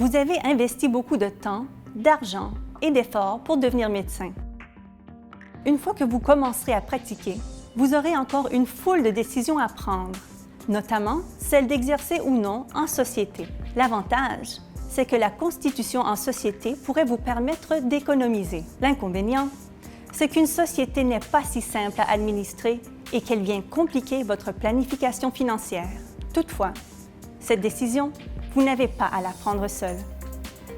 Vous avez investi beaucoup de temps, d'argent et d'efforts pour devenir médecin. Une fois que vous commencerez à pratiquer, vous aurez encore une foule de décisions à prendre, notamment celle d'exercer ou non en société. L'avantage, c'est que la constitution en société pourrait vous permettre d'économiser. L'inconvénient, c'est qu'une société n'est pas si simple à administrer et qu'elle vient compliquer votre planification financière. Toutefois, cette décision, vous n'avez pas à la prendre seule.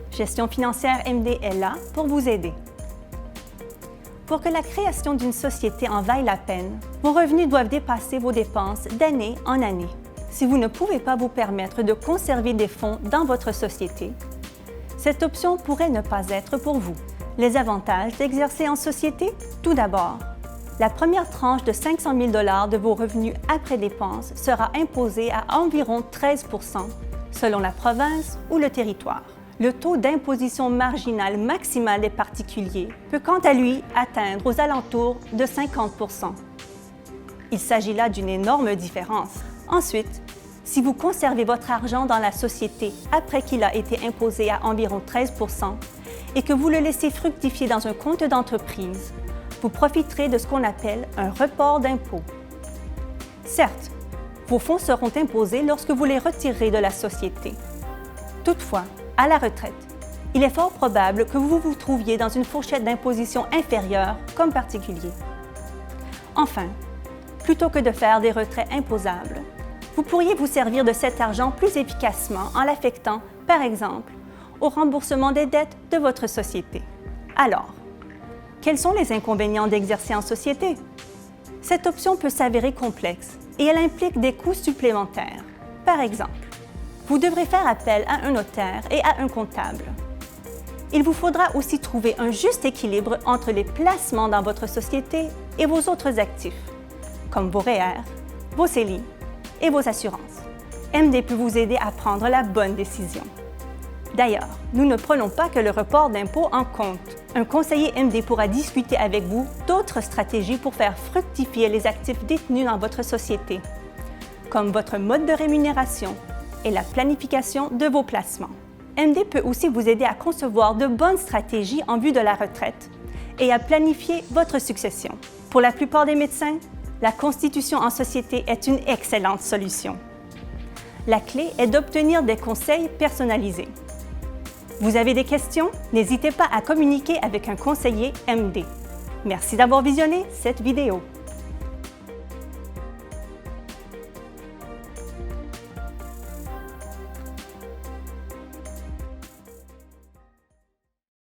Gestion financière MD est là pour vous aider. Pour que la création d'une société en vaille la peine, vos revenus doivent dépasser vos dépenses d'année en année. Si vous ne pouvez pas vous permettre de conserver des fonds dans votre société, cette option pourrait ne pas être pour vous. Les avantages d'exercer en société? Tout d'abord, la première tranche de 500 000 $ de vos revenus après dépenses sera imposée à environ 13 % selon la province ou le territoire. Le taux d'imposition marginal maximal des particuliers peut quant à lui atteindre aux alentours de 50 %. Il s'agit là d'une énorme différence. Ensuite, si vous conservez votre argent dans la société après qu'il a été imposé à environ 13 % et que vous le laissez fructifier dans un compte d'entreprise, vous profiterez de ce qu'on appelle un report d'impôt. Certes, vos fonds seront imposés lorsque vous les retirerez de la société. Toutefois, à la retraite, il est fort probable que vous vous trouviez dans une fourchette d'imposition inférieure comme particulier. Enfin, plutôt que de faire des retraits imposables, vous pourriez vous servir de cet argent plus efficacement en l'affectant, par exemple, au remboursement des dettes de votre société. Alors, quels sont les inconvénients d'exercer en société? Cette option peut s'avérer complexe et elle implique des coûts supplémentaires. Par exemple, vous devrez faire appel à un notaire et à un comptable. Il vous faudra aussi trouver un juste équilibre entre les placements dans votre société et vos autres actifs, comme vos REER, vos CELI et vos assurances. MD peut vous aider à prendre la bonne décision. D'ailleurs, nous ne prenons pas que le report d'impôt en compte. Un conseiller MD pourra discuter avec vous d'autres stratégies pour faire fructifier les actifs détenus dans votre société, comme votre mode de rémunération et la planification de vos placements. MD peut aussi vous aider à concevoir de bonnes stratégies en vue de la retraite et à planifier votre succession. Pour la plupart des médecins, la constitution en société est une excellente solution. La clé est d'obtenir des conseils personnalisés. Vous avez des questions? N'hésitez pas à communiquer avec un conseiller MD. Merci d'avoir visionné cette vidéo.